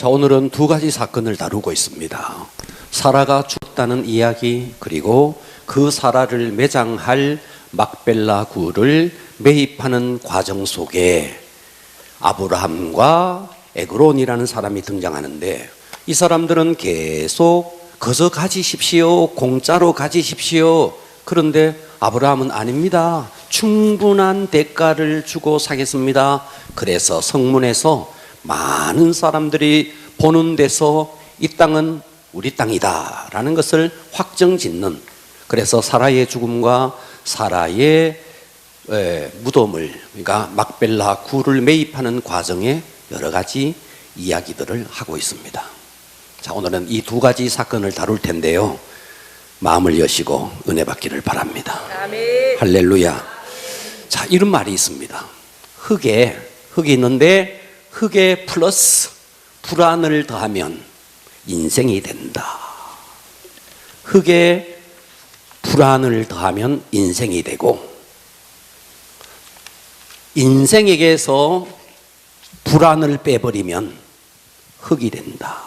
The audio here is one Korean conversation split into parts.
자, 오늘은 두 가지 사건을 다루고 있습니다. 사라가 죽었다는 이야기, 그리고 그 사라를 매장할 막벨라 굴을 매입하는 과정 속에 아브라함과 에그론이라는 사람이 등장하는데, 이 사람들은 계속 거저 가지십시오, 공짜로 가지십시오. 그런데 아브라함은 아닙니다. 충분한 대가를 주고 사겠습니다. 그래서 성문에서 많은 사람들이 보는 데서 이 땅은 우리 땅이다 라는 것을 확정짓는, 그래서 사라의 죽음과 사라의 무덤을, 그러니까 막벨라 굴을 매입하는 과정에 여러 가지 이야기들을 하고 있습니다. 자, 오늘은 이 두 가지 사건을 다룰 텐데요, 마음을 여시고 은혜 받기를 바랍니다. 아멘. 할렐루야. 자, 이런 말이 있습니다. 흙이 있는데 흙에 플러스 불안을 더하면 인생이 된다. 흙에 불안을 더하면 인생이 되고, 인생에게서 불안을 빼버리면 흙이 된다.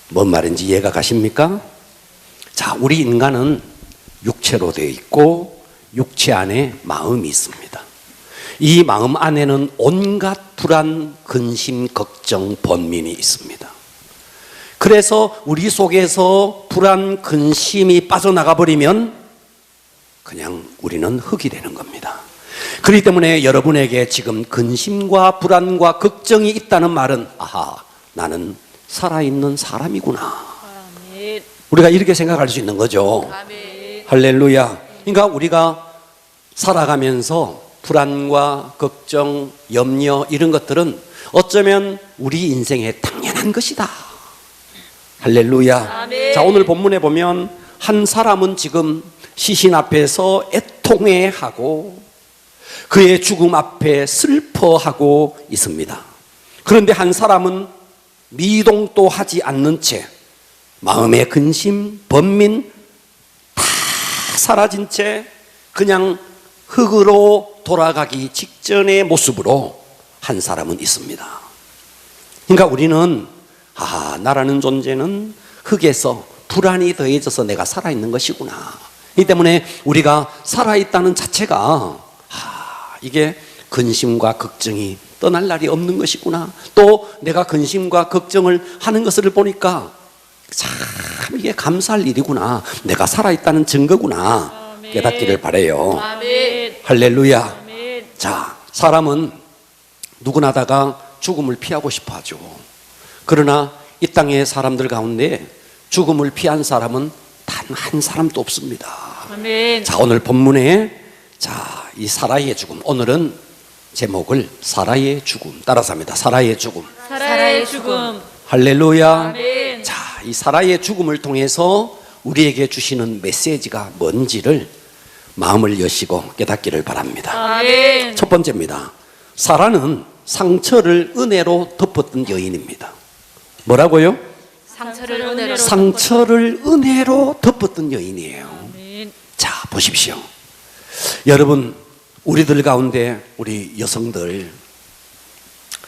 뭔 말인지 이해가 가십니까? 자, 우리 인간은 육체로 되어 있고 육체 안에 마음이 있습니다. 이 마음 안에는 온갖 불안, 근심, 걱정, 번민이 있습니다. 그래서 우리 속에서 불안, 근심이 빠져나가 버리면 그냥 우리는 흙이 되는 겁니다. 그렇기 때문에 여러분에게 지금 근심과 불안과 걱정이 있다는 말은, 아하, 나는 살아있는 사람이구나. 아멘. 우리가 이렇게 생각할 수 있는 거죠. 아멘. 할렐루야. 그러니까 우리가 살아가면서 불안과 걱정, 염려, 이런 것들은 어쩌면 우리 인생에 당연한 것이다. 할렐루야. 아멘. 자, 오늘 본문에 보면 한 사람은 지금 시신 앞에서 애통해하고 그의 죽음 앞에 슬퍼하고 있습니다. 그런데 한 사람은 미동도 하지 않는 채 마음의 근심, 번민 다 사라진 채 그냥 흙으로 돌아가기 직전의 모습으로 한 사람은 있습니다. 그러니까 우리는, 나라는 존재는 흙에서 불안이 더해져서 내가 살아있는 것이구나. 이 때문에 우리가 살아있다는 자체가, 이게 근심과 걱정이 떠날 날이 없는 것이구나. 또 내가 근심과 걱정을 하는 것을 보니까 참 이게 감사할 일이구나. 내가 살아있다는 증거구나. 아멘. 깨닫기를 바라요. 아멘. 할렐루야. 아멘. 자, 사람은 누구나 다가 죽음을 피하고 싶어 하죠. 그러나 이 땅의 사람들 가운데 죽음을 피한 사람은 단 한 사람도 없습니다. 아멘. 자, 오늘 본문에, 자, 이 사라의 죽음, 오늘은 제목을 사라의 죽음, 따라서 합니다. 사라의 죽음. 사라의 죽음. 할렐루야. 아멘. 자, 이 사라의 죽음을 통해서 우리에게 주시는 메시지가 뭔지를 마음을 여시고 깨닫기를 바랍니다. 아멘. 첫 번째입니다. 사라는 상처를 은혜로 덮었던 여인입니다. 뭐라고요? 상처를 은혜로 상처를 은혜로 덮었던 여인이에요. 아멘. 자, 보십시오. 여러분, 우리들 가운데 우리 여성들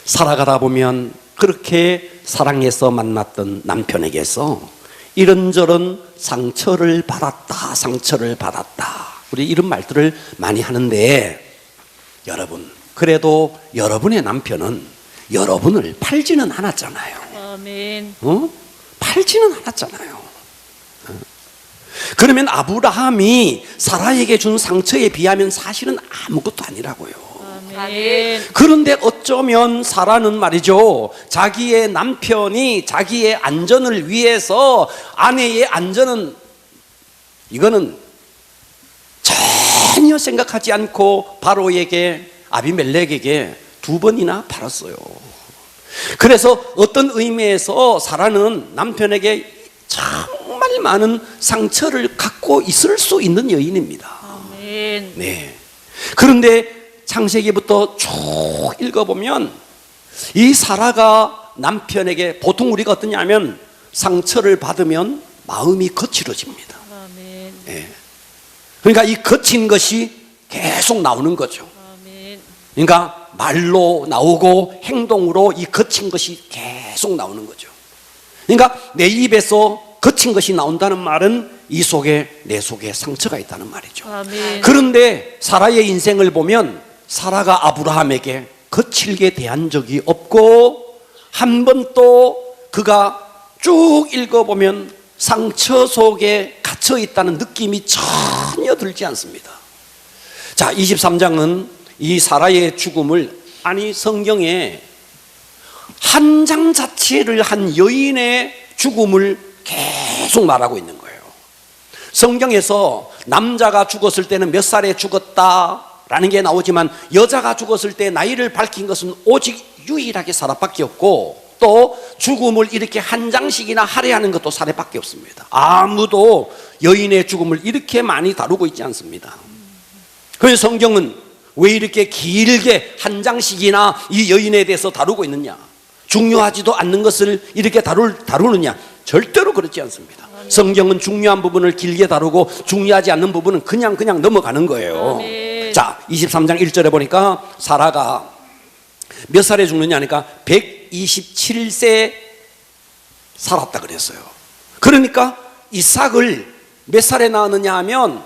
살아가다 보면 그렇게 사랑해서 만났던 남편에게서 이런저런 상처를 받았다, 상처를 받았다, 우리 이런 말들을 많이 하는데, 여러분, 그래도 여러분의 남편은 여러분을 팔지는 않았잖아요. 아멘. 팔지는 않았잖아요. 그러면 아브라함이 사라에게 준 상처에 비하면 사실은 아무것도 아니라고요. 아멘. 그런데 어쩌면 사라는 말이죠, 자기의 남편이 자기의 안전을 위해서, 아내의 안전은 이거는 전혀 생각하지 않고 바로에게, 아비멜렉에게 2번이나 팔았어요. 그래서 어떤 의미에서 사라는 남편에게 정말 많은 상처를 갖고 있을 수 있는 여인입니다. 아멘. 네. 그런데 창세기부터 쭉 읽어보면 이 사라가 남편에게, 보통 우리가 어떠냐면 상처를 받으면 마음이 거칠어집니다. 아멘. 네. 그러니까 이 거친 것이 계속 나오는 거죠. 아멘. 그러니까 말로 나오고 행동으로 이 거친 것이 계속 나오는 거죠. 그러니까 내 입에서 거친 것이 나온다는 말은 이 속에 내 속에 상처가 있다는 말이죠. 아멘. 그런데 사라의 인생을 보면 사라가 아브라함에게 거칠게 대한 적이 없고 한 번도 그가 쭉 읽어보면 상처 속에 갇혀 있다는 느낌이 전혀 들지 않습니다. 자, 23장은 이 사라의 죽음을, 아니 성경에 한 장 자체를 한 여인의 죽음을 계속 말하고 있는 거예요. 성경에서 남자가 죽었을 때는 몇 살에 죽었다라는 게 나오지만 여자가 죽었을 때 나이를 밝힌 것은 오직 유일하게 사라밖에 없고, 또 죽음을 이렇게 한 장씩이나 할애하는 것도 사례밖에 없습니다. 아무도 여인의 죽음을 이렇게 많이 다루고 있지 않습니다. 그래서 성경은 왜 이렇게 길게 한 장씩이나 이 여인에 대해서 다루고 있느냐? 중요하지도 않는 것을 이렇게 다루느냐? 절대로 그렇지 않습니다. 성경은 중요한 부분을 길게 다루고 중요하지 않는 부분은 그냥 넘어가는 거예요. 아멘. 자, 23장 1절에 보니까 사라가 몇 살에 죽느냐 하니까 127세 살았다 그랬어요. 그러니까 이삭을 몇 살에 낳았느냐 하면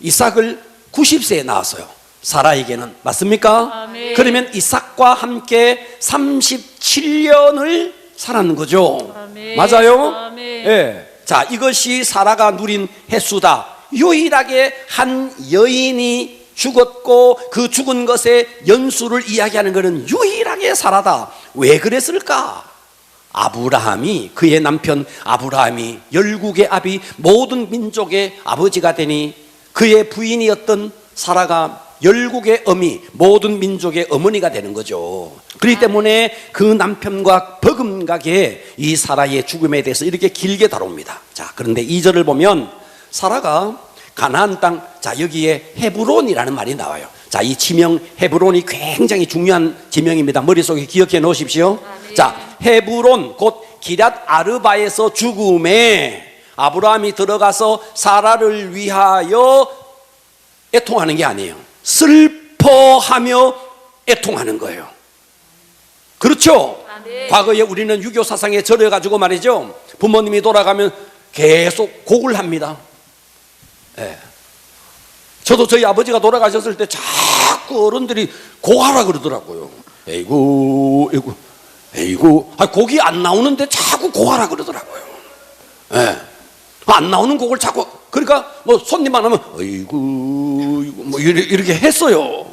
이삭을 90세에 낳았어요. 사라에게는. 맞습니까? 아멘. 그러면 이삭과 함께 37년을 살았는 거죠. 아멘. 맞아요? 아멘. 예. 자, 이것이 사라가 누린 횟수다. 유일하게 한 여인이 죽었고 그 죽은 것의 연수를 이야기하는 것은 유일하게 사라다. 왜 그랬을까? 아브라함이, 그의 남편 아브라함이 열국의 아비, 모든 민족의 아버지가 되니 그의 부인이었던 사라가 열국의 어미, 모든 민족의 어머니가 되는 거죠. 그렇기 때문에 그 남편과 버금가게 이 사라의 죽음에 대해서 이렇게 길게 다룹니다. 자, 그런데 2절을 보면 사라가 가나안 땅, 자, 여기에 헤브론이라는 말이 나와요. 자, 이 지명 헤브론이 굉장히 중요한 지명입니다. 머릿속에 기억해 놓으십시오. 자, 헤브론 곧 기럇 아르바에서 죽음에 아브라함이 들어가서 사라를 위하여 애통하는 게 아니에요. 슬퍼하며 애통하는 거예요. 그렇죠? 아멘. 과거에 우리는 유교 사상에 절여가지고 말이죠, 부모님이 돌아가면 계속 곡을 합니다. 예. 저도 저희 아버지가 돌아가셨을 때 자꾸 어른들이 곡하라 그러더라고요. 에이구, 에이구, 에이구. 곡이 안 나오는데 자꾸 곡하라 그러더라고요. 예. 안 나오는 곡을 자꾸, 그러니까 뭐 손님만 하면 어이구 뭐 이렇게 했어요.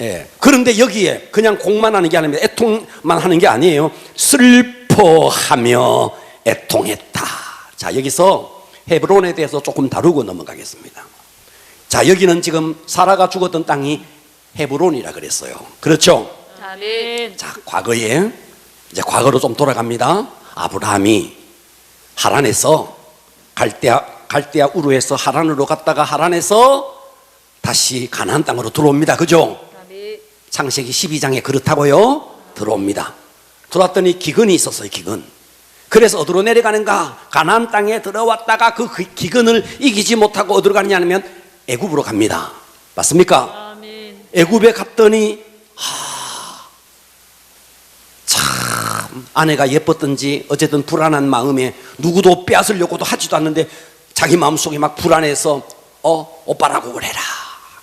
예. 그런데 여기에 그냥 곡만 하는 게 아닙니다. 애통만 하는 게 아니에요. 슬퍼하며 애통했다. 자, 여기서 헤브론에 대해서 조금 다루고 넘어가겠습니다. 자, 여기는 지금 사라가 죽었던 땅이 헤브론이라 그랬어요. 그렇죠? 아멘. 자, 과거에, 이제 과거로 좀 돌아갑니다. 아브라함이 하란에서 갈대아 우르에서 하란으로 갔다가 하란에서 다시 가나안 땅으로 들어옵니다. 그죠? 아멘. 창세기 12장에 그렇다고요. 들어옵니다. 들어왔더니 기근이 있었어요. 기근. 그래서 어디로 내려가는가? 가나안 땅에 들어왔다가 그 기근을 이기지 못하고 어디로 가느냐면 애굽으로 갑니다. 맞습니까? 아멘. 애굽에 갔더니 참 아내가 예뻤던지 어쨌든 불안한 마음에 누구도 빼앗으려고도 하지도 않는데 자기 마음속에 막 불안해서 오빠라고 그래라.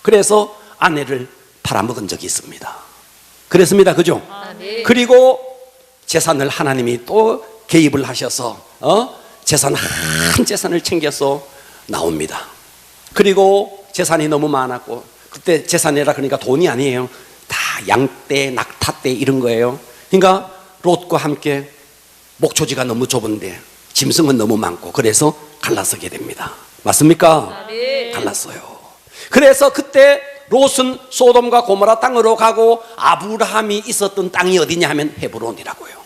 그래서 아내를 팔아먹은 적이 있습니다. 그랬습니다. 그죠? 아멘. 그리고 재산을 하나님이 또 개입을 하셔서 재산 한 재산을 챙겨서 나옵니다. 그리고 재산이 너무 많았고, 그때 재산이라 그러니까 돈이 아니에요. 다 양떼, 낙타떼 이런 거예요. 그러니까 롯과 함께 목초지가 너무 좁은데 짐승은 너무 많고, 그래서 갈라서게 됩니다. 맞습니까? 아멘. 갈랐어요. 그래서 그때 롯은 소돔과 고모라 땅으로 가고 아브라함이 있었던 땅이 어디냐 하면 헤브론이라고요.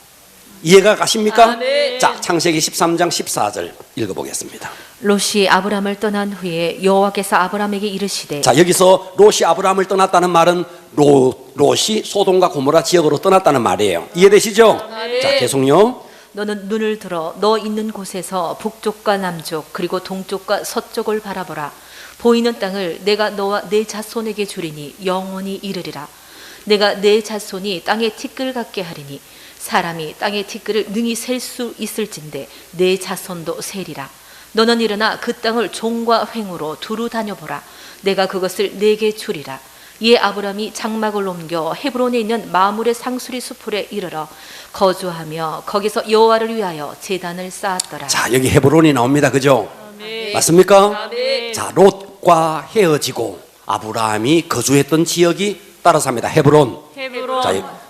이해가 가십니까? 아멘. 자, 창세기 13장 14절 읽어보겠습니다. 롯이 아브람을 떠난 후에 여호와께서 아브람에게 이르시되, 자, 여기서 롯이 아브라함을 떠났다는 말은 롯이 소돔과 고모라 지역으로 떠났다는 말이에요. 이해되시죠? 아멘. 자, 계속요. 너는 눈을 들어 너 있는 곳에서 북쪽과 남쪽 그리고 동쪽과 서쪽을 바라보라. 보이는 땅을 내가 너와 내 자손에게 주리니 영원히 이르리라. 내가 내 자손이 땅의 티끌 같게 하리니 사람이 땅의 티끌을 능히 셀 수 있을진데 내 자손도 세리라. 너는 일어나 그 땅을 종과 횡으로 두루 다녀보라. 내가 그것을 내게 주리라. 이에 아브람이 장막을 옮겨 헤브론에 있는 마물의 상수리 수풀에 이르러 거주하며 거기서 여호와를 위하여 제단을 쌓았더라. 자, 여기 헤브론이 나옵니다. 그죠? 아멘. 맞습니까? 아멘. 자, 롯과 헤어지고 아브라함이 거주했던 지역이 따라서 합니다. 헤브론. 헤브론.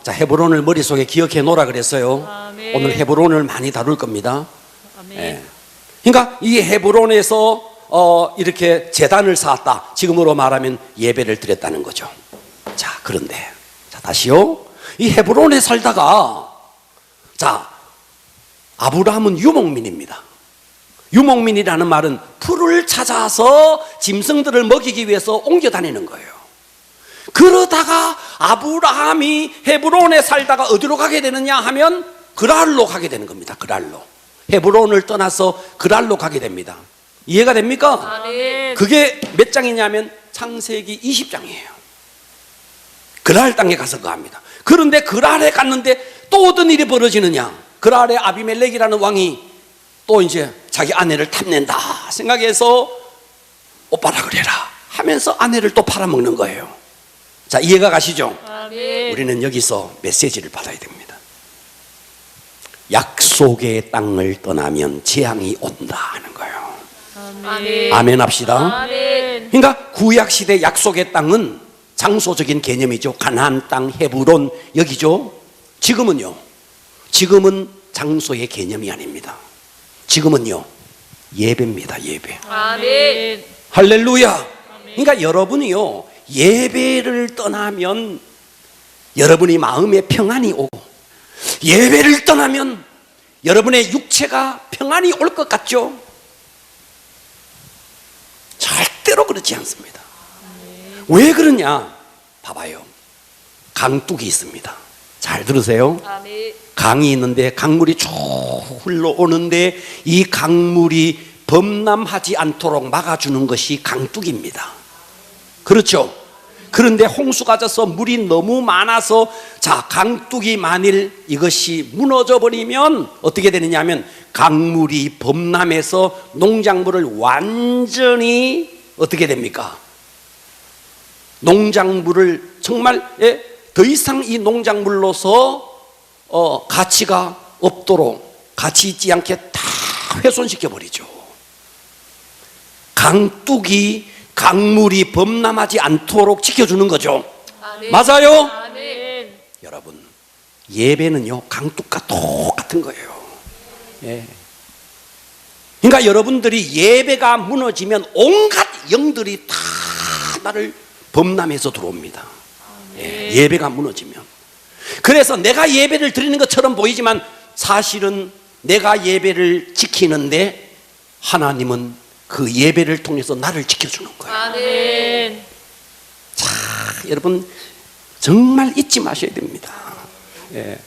자, 헤브론을 머릿속에 기억해 놓으라 그랬어요. 아멘. 오늘 헤브론을 많이 다룰 겁니다. 아멘. 예. 그러니까 이 헤브론에서 이렇게 제단을 쌓았다. 지금으로 말하면 예배를 드렸다는 거죠. 자, 그런데 자, 다시요. 이 헤브론에 살다가 자, 아브라함은 유목민입니다. 유목민이라는 말은 풀을 찾아서 짐승들을 먹이기 위해서 옮겨 다니는 거예요. 그러다가 아브라함이 헤브론에 살다가 어디로 가게 되느냐 하면 그랄로 가게 되는 겁니다. 그랄로. 헤브론을 떠나서 그랄로 가게 됩니다. 이해가 됩니까? 아멘. 그게 몇 장이냐면 창세기 20장이에요. 그랄 땅에 가서 거합니다. 그런데 그랄에 갔는데 또 어떤 일이 벌어지느냐? 그랄에 아비멜렉이라는 왕이 또 이제 자기 아내를 탐낸다 생각해서 오빠라 그래라 하면서 아내를 또 팔아먹는 거예요. 자, 이해가 가시죠? 아멘. 우리는 여기서 메시지를 받아야 됩니다. 약속의 땅을 떠나면 재앙이 온다 하는 거예요. 아멘. 아멘 합시다. 아멘. 그러니까 구약시대 약속의 땅은 장소적인 개념이죠. 가나안 땅, 헤브론 여기죠. 지금은요. 지금은 장소의 개념이 아닙니다. 지금은요. 예배입니다. 예배. 아멘. 할렐루야. 그러니까 여러분이요. 예배를 떠나면 여러분이 마음에 평안이 오고 예배를 떠나면 여러분의 육체가 평안이 올 것 같죠? 절대로 그렇지 않습니다. 왜 그러냐? 봐봐요. 강둑이 있습니다. 잘 들으세요. 아멘. 강이 있는데 강물이 쭉 흘러오는데 이 강물이 범람하지 않도록 막아주는 것이 강둑입니다. 그렇죠? 그런데 홍수가 져서 물이 너무 많아서 자, 강둑이 만일 이것이 무너져 버리면 어떻게 되느냐 하면 강물이 범람해서 농작물을 완전히 어떻게 됩니까? 농작물을 정말 더 이상 이 농작물로서 가치가 없도록 가치 있지 않게 다 훼손시켜 버리죠. 강둑이 강물이 범람하지 않도록 지켜주는 거죠. 아멘. 맞아요? 아멘. 여러분, 예배는요 강둑과 똑같은 거예요. 예. 그러니까 여러분들이 예배가 무너지면 온갖 영들이 다 나를 범람해서 들어옵니다. 예. 예배가 무너지면. 그래서 내가 예배를 드리는 것처럼 보이지만 사실은 내가 예배를 지키는데 하나님은 그 예배를 통해서 나를 지켜주는 거예요. 아멘. 자, 여러분 정말 잊지 마셔야 됩니다. 예.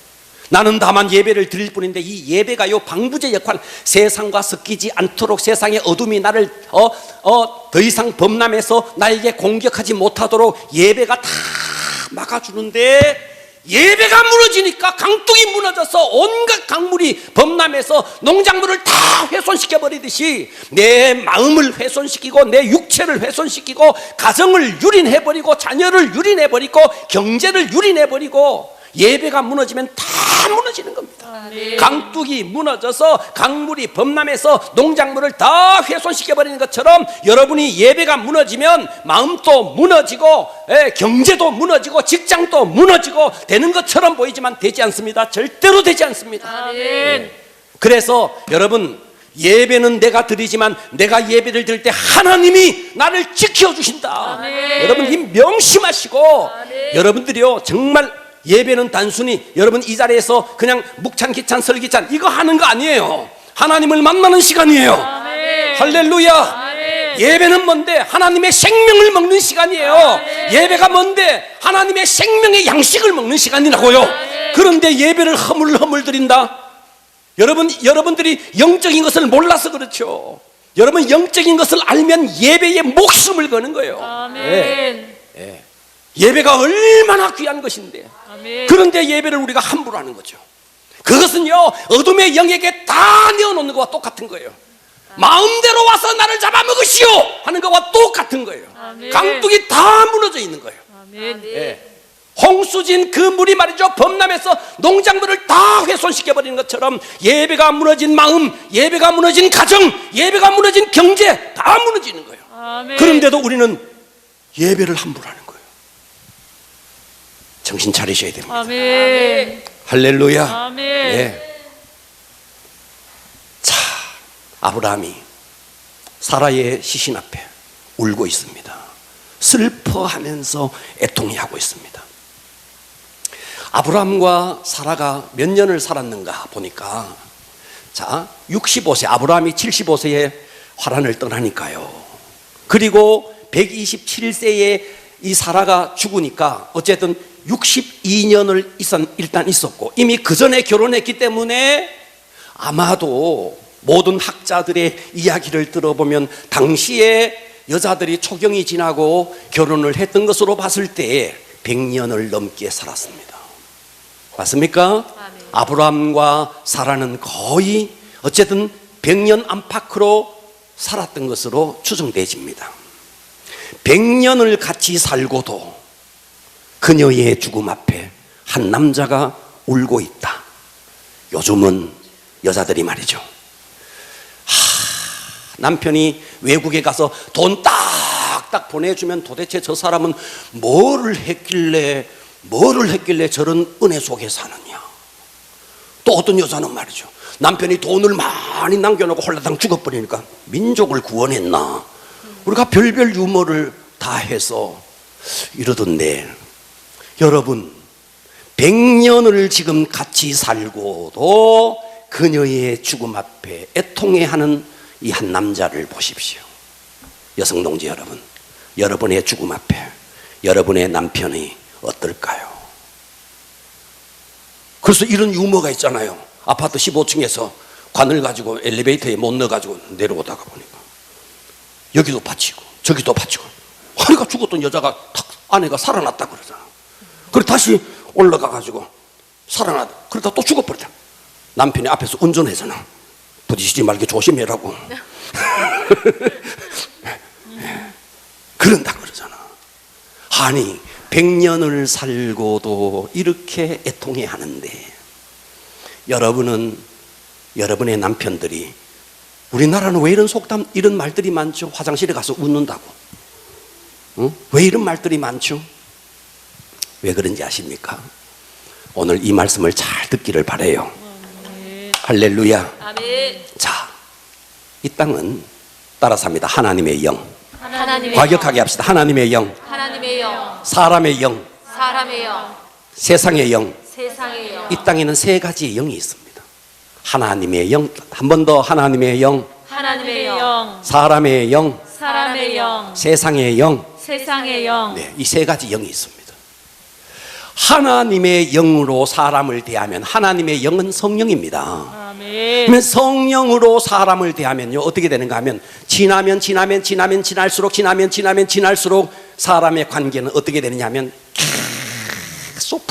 나는 다만 예배를 드릴 뿐인데 이 예배가요 방부제 역할, 세상과 섞이지 않도록 세상의 어둠이 나를 더 이상 범람해서 나에게 공격하지 못하도록 예배가 다 막아주는데 예배가 무너지니까 강둑이 무너져서 온갖 강물이 범람해서 농작물을 다 훼손시켜 버리듯이 내 마음을 훼손시키고 내 육체를 훼손시키고 가정을 유린해버리고 자녀를 유린해버리고 경제를 유린해버리고 예배가 무너지면 다 무너지는 겁니다. 아멘. 강둑이 무너져서 강물이 범람해서 농작물을 다 훼손시켜버리는 것처럼 여러분이 예배가 무너지면 마음도 무너지고 경제도 무너지고 직장도 무너지고 되는 것처럼 보이지만 되지 않습니다. 절대로 되지 않습니다. 아멘. 그래서 여러분 예배는 내가 드리지만 내가 예배를 드릴 때 하나님이 나를 지켜주신다. 아멘. 여러분 이 명심하시고 아멘. 여러분들이요 정말 예배는 단순히 여러분 이 자리에서 그냥 묵찬 기찬 설기찬 이거 하는 거 아니에요. 하나님을 만나는 시간이에요. 아멘. 할렐루야. 아멘. 예배는 뭔데? 하나님의 생명을 먹는 시간이에요. 아멘. 예배가 뭔데? 하나님의 생명의 양식을 먹는 시간이라고요. 아멘. 그런데 예배를 허물허물 드린다. 여러분들이 영적인 것을 몰라서 그렇죠. 여러분 영적인 것을 알면 예배에 목숨을 거는 거예요. 아멘. 예. 예배가 얼마나 귀한 것인데, 아멘. 그런데 예배를 우리가 함부로 하는 거죠. 그것은요, 어둠의 영에게 다 내어놓는 것과 똑같은 거예요. 마음대로 와서 나를 잡아먹으시오 하는 것과 똑같은 거예요. 아멘. 강둑이 다 무너져 있는 거예요. 아멘. 예. 홍수진 그 물이 말이죠, 범람해서 농작물을 다 훼손시켜버리는 것처럼 예배가 무너진 마음, 예배가 무너진 가정, 예배가 무너진 경제 다 무너지는 거예요. 아멘. 그런데도 우리는 예배를 함부로 하는 거예요. 정신 차리셔야 됩니다. 아멘. 할렐루야. 아멘. 예. 자, 아브라함이 사라의 시신 앞에 울고 있습니다. 슬퍼하면서 애통해하고 있습니다. 아브라함과 사라가 몇 년을 살았는가 보니까, 자, 65세, 아브라함이 75세에 화란을 떠나니까요. 그리고 127세에 이 사라가 죽으니까 어쨌든 62년을 일단 있었고, 이미 그 전에 결혼했기 때문에 아마도 모든 학자들의 이야기를 들어보면 당시에 여자들이 초경이 지나고 결혼을 했던 것으로 봤을 때 100년을 넘게 살았습니다. 맞습니까? 아멘. 아브라함과 사라는 거의 어쨌든 100년 안팎으로 살았던 것으로 추정되집니다. 100년을 같이 살고도 그녀의 죽음 앞에 한 남자가 울고 있다. 요즘은 여자들이 말이죠, 남편이 외국에 가서 돈 딱딱 보내주면 도대체 저 사람은 뭐를 했길래 저런 은혜 속에 사느냐. 또 어떤 여자는 말이죠, 남편이 돈을 많이 남겨놓고 홀라당 죽어버리니까 민족을 구원했나, 우리가 별별 유머를 다 해서 이러던데, 여러분 100년을 지금 같이 살고도 그녀의 죽음 앞에 애통해하는 이 한 남자를 보십시오. 여성 동지 여러분, 여러분의 죽음 앞에 여러분의 남편이 어떨까요? 그래서 이런 유머가 있잖아요. 아파트 15층에서 관을 가지고 엘리베이터에 못 넣어가지고 내려오다가 보니까 여기도 받치고 저기도 받치고, 허리가 죽었던 여자가 탁 아내가 살아났다 그러잖아. 그리고 다시 올라가가지고 살아났다. 그러다 또 죽어버리다. 남편이 앞에서 운전하잖아. 부딪히지 말게 조심해라고. 그런다 그러잖아. 아니 100년을 살고도 이렇게 애통해 하는데, 여러분은, 여러분의 남편들이, 우리나라는 왜 이런 속담, 이런 말들이 많죠? 화장실에 가서 웃는다고. 응? 왜 이런 말들이 많죠? 왜 그런지 아십니까? 오늘 이 말씀을 잘 듣기를 바라요. 할렐루야. 아멘. 자, 이 땅은 따라서 합니다. 하나님의 영. 하나님의 과격하게 합시다. 하나님의 영, 하나님의 영, 사람의 영, 사람의 영, 세상의 영. 세상의 영. 이 땅에는 세 가지의 영이 있습니다. 하나님의 영, 한 번 더, 하나님의 영, 하나님의 영, 영, 사람의 영, 사람의 영, 세상의 영. 세상의 영. 네, 이 세 가지 영이 있습니다. 하나님의 영으로 사람을 대하면, 하나님의 영은 성령입니다. 아멘. 그러면 성령으로 사람을 대하면요, 어떻게 되는가 하면 지날수록 사람의 관계는 어떻게 되느냐 하면 계속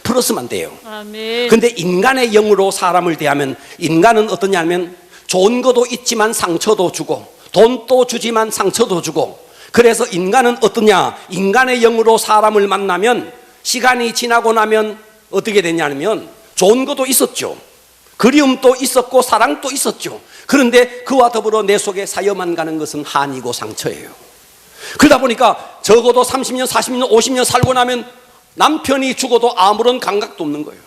플러스만 돼요. 아멘. 근데 인간의 영으로 사람을 대하면 인간은 어떠냐면 좋은 것도 있지만 상처도 주고, 돈도 주지만 상처도 주고, 그래서 인간은 어떠냐, 인간의 영으로 사람을 만나면 시간이 지나고 나면 어떻게 되냐면 좋은 것도 있었죠, 그리움도 있었고 사랑도 있었죠. 그런데 그와 더불어 내 속에 사여만 가는 것은 한이고 상처예요. 그러다 보니까 적어도 30년, 40년, 50년 살고 나면 남편이 죽어도 아무런 감각도 없는 거예요.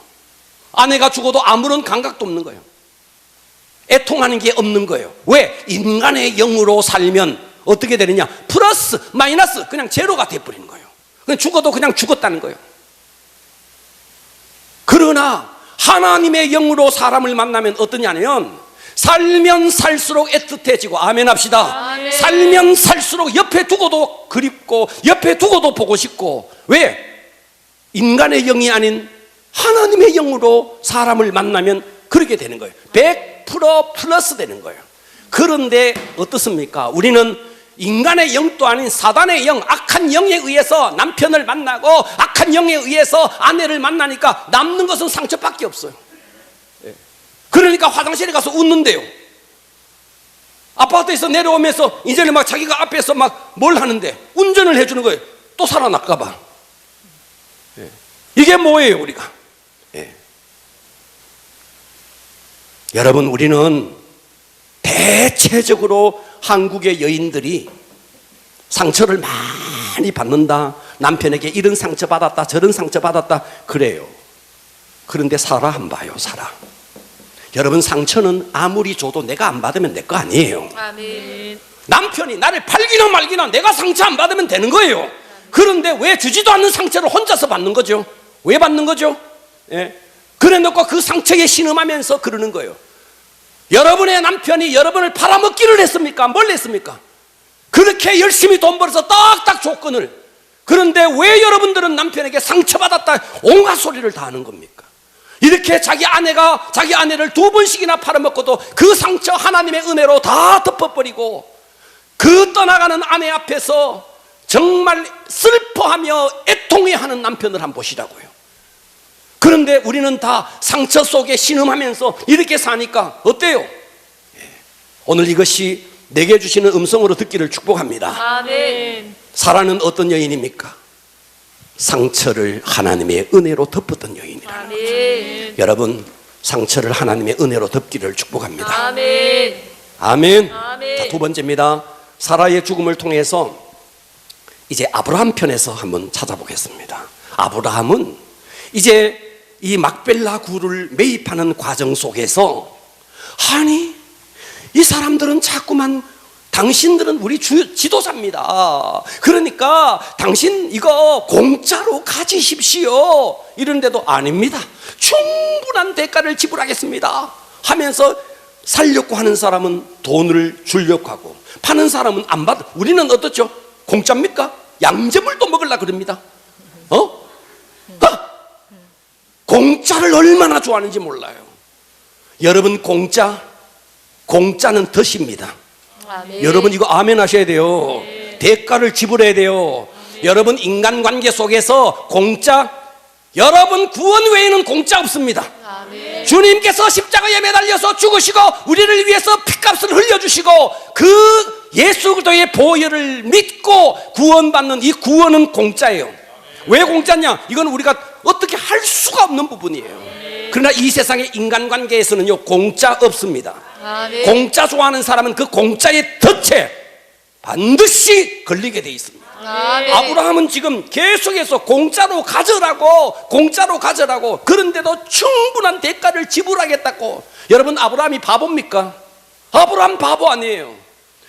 아내가 죽어도 아무런 감각도 없는 거예요. 애통하는 게 없는 거예요. 왜? 인간의 영으로 살면 어떻게 되느냐, 플러스 마이너스 그냥 제로가 돼버리는 거예요. 그냥 죽어도 그냥 죽었다는 거예요. 그러나 하나님의 영으로 사람을 만나면 어떠냐면 살면 살수록 애틋해지고, 아멘 합시다. 아멘. 살면 살수록 옆에 두고도 그립고 옆에 두고도 보고 싶고. 왜? 인간의 영이 아닌 하나님의 영으로 사람을 만나면 그렇게 되는 거예요. 100% 플러스 되는 거예요. 그런데 어떻습니까? 우리는 인간의 영도 아닌 사단의 영, 악한 영에 의해서 남편을 만나고 악한 영에 의해서 아내를 만나니까 남는 것은 상처밖에 없어요. 그러니까 화장실에 가서 웃는데요. 아파트에서 내려오면서 이제는 막 자기가 앞에서 막 뭘 하는데 운전을 해주는 거예요. 또 살아날까 봐. 이게 뭐예요, 우리가? 여러분, 우리는 대체적으로 한국의 여인들이 상처를 많이 받는다. 남편에게 이런 상처 받았다, 저런 상처 받았다, 그래요. 그런데 살아 안 봐요, 살아. 여러분, 상처는 아무리 줘도 내가 안 받으면 내 거 아니에요. 아멘. 남편이 나를 팔기나 말기나 내가 상처 안 받으면 되는 거예요. 그런데 왜 주지도 않는 상처를 혼자서 받는 거죠? 왜 받는 거죠? 그래 놓고 그 상처에 신음하면서 그러는 거예요. 여러분의 남편이 여러분을 팔아먹기를 했습니까? 뭘 했습니까? 그렇게 열심히 돈 벌어서 딱딱 조건을. 그런데 왜 여러분들은 남편에게 상처받았다 온갖 소리를 다 하는 겁니까? 이렇게 자기 아내가 자기 아내를 2번씩이나 팔아먹고도 그 상처 하나님의 은혜로 다 덮어버리고 그 떠나가는 아내 앞에서 정말 슬퍼하며 애통해하는 남편을 한번 보시라고요. 그런데 우리는 다 상처 속에 신음하면서 이렇게 사니까 어때요? 오늘 이것이 내게 주시는 음성으로 듣기를 축복합니다. 아멘. 사라는 어떤 여인입니까? 상처를 하나님의 은혜로 덮었던 여인이라. 아멘. 여러분, 상처를 하나님의 은혜로 덮기를 축복합니다. 아멘. 아멘. 아멘. 자, 두 번째입니다. 사라의 죽음을 통해서 이제 아브라함 편에서 한번 찾아보겠습니다. 아브라함은 이제 이 막벨라 굴을 매입하는 과정 속에서 아니, 이 사람들은 자꾸만 당신들은 우리 지도자입니다. 그러니까 당신 이거 공짜로 가지십시오. 이런데도 아닙니다. 충분한 대가를 지불하겠습니다 하면서 살려고 하는 사람은 돈을 주려고 하고 파는 사람은 안 받아. 우리는 어떻죠? 공짜입니까? 양재물도 먹으려고 그럽니다. 공짜를 얼마나 좋아하는지 몰라요. 여러분, 공짜는 덫입니다. 아멘. 여러분, 이거 아멘 하셔야 돼요. 대가를 지불해야 돼요. 여러분, 인간관계 속에서 여러분 구원 외에는 공짜 없습니다. 아멘. 주님께서 십자가에 매달려서 죽으시고 우리를 위해서 피값을 흘려주시고 그 예수 그리스도의 보혈을 믿고 구원받는 이 구원은 공짜예요. 왜 공짜냐? 이건 우리가 어떻게 할 수가 없는 부분이에요. 그러나 이 세상의 인간관계에서는요, 공짜 없습니다. 아멘. 공짜 좋아하는 사람은 그 공짜의 덫에 반드시 걸리게 돼 있습니다. 아멘. 아브라함은 지금 계속해서 공짜로 가져라고 그런데도 충분한 대가를 지불하겠다고. 여러분, 아브라함이 바보입니까? 아브라함 바보 아니에요.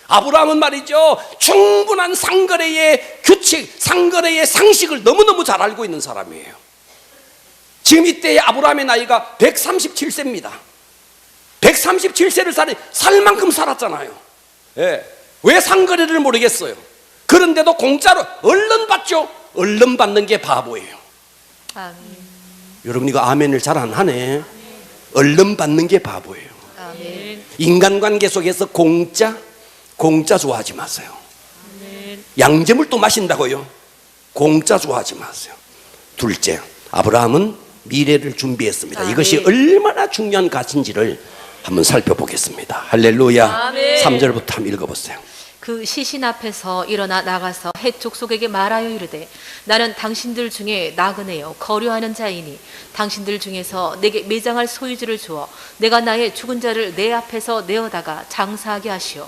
아브라함은 말이죠, 충분한 상거래의 규칙, 상거래의 상식을 너무너무 잘 알고 있는 사람이에요. 지금 이때의 아브라함의 나이가 137세입니다 137세를 살 만큼 살았잖아요. 왜 상거래를 모르겠어요? 그런데도 공짜로 얼른 받죠. 얼른 받는 게 바보예요. 아멘. 여러분, 이거 아멘을 잘 안 하네. 얼른 받는 게 바보예요. 아멘. 인간관계 속에서 공짜 좋아하지 마세요. 아멘. 양재물도 마신다고요? 공짜 좋아하지 마세요. 둘째, 아브라함은 미래를 준비했습니다. 아멘. 이것이 얼마나 중요한 가치인지를 한번 살펴보겠습니다. 할렐루야. 아멘. 3절부터 한번 읽어보세요. 그 시신 앞에서 일어나 나가서 헷 족속에게 말하여 이르되 나는 당신들 중에 나그네요 거류하는 자이니 당신들 중에서 내게 매장할 소유지를 주어 내가 나의 죽은 자를 내 앞에서 내어다가 장사하게 하시오.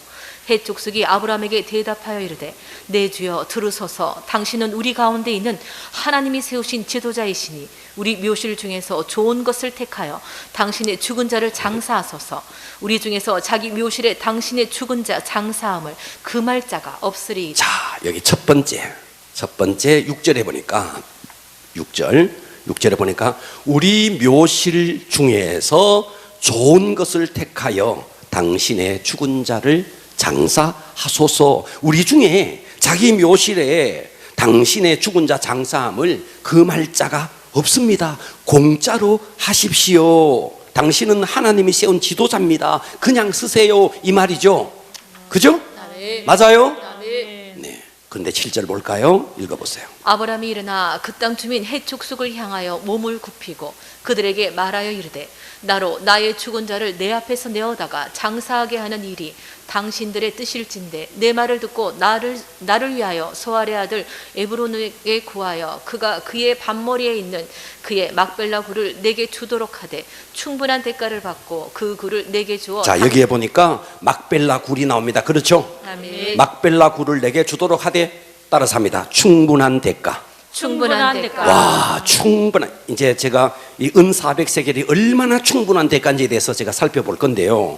헷 족속이 아브라함에게 대답하여 이르되 내 주여 들으소서. 당신은 우리 가운데 있는 하나님이 세우신 지도자이시니 우리 묘실 중에서 좋은 것을 택하여 당신의 죽은 자를 장사하소서. 우리 중에서 자기 묘실에 당신의 죽은 자 장사함을 금할 자가 없으리이다. 자, 여기 첫 번째 6절에 보니까 6절에 보니까 우리 묘실 중에서 좋은 것을 택하여 당신의 죽은 자를 장사하소서. 우리 중에 자기 묘실에 당신의 죽은 자 장사함을 금할 자가 없습니다. 공짜로 하십시오. 당신은 하나님이 세운 지도자입니다. 그냥 쓰세요, 이 말이죠. 그죠? 아멘. 맞아요? 아멘. 그런데 7절 볼까요? 읽어보세요. 아브라함이 일어나 그 땅 주민 헷 족속을 향하여 몸을 굽히고 그들에게 말하여 이르되 나로 나의 죽은 자를 내 앞에서 내어다가 장사하게 하는 일이 당신들의 뜻일진데 내 말을 듣고 나를 위하여 소알의 아들 에브론에게 구하여 그가 그의 반머리에 있는 그의 막벨라 굴을 내게 주도록 하되 충분한 대가를 받고 그 굴을 내게 주어. 자, 여기에 보니까 막벨라 굴이 나옵니다. 그렇죠? 아멘. 막벨라 굴을 내게 주도록 하되 따라서 합니다. 충분한 대가. 충분한 대가. 와, 충분한. 이제 제가 이 은 400세겔이 얼마나 충분한 대가인지에 대해서 제가 살펴볼 건데요.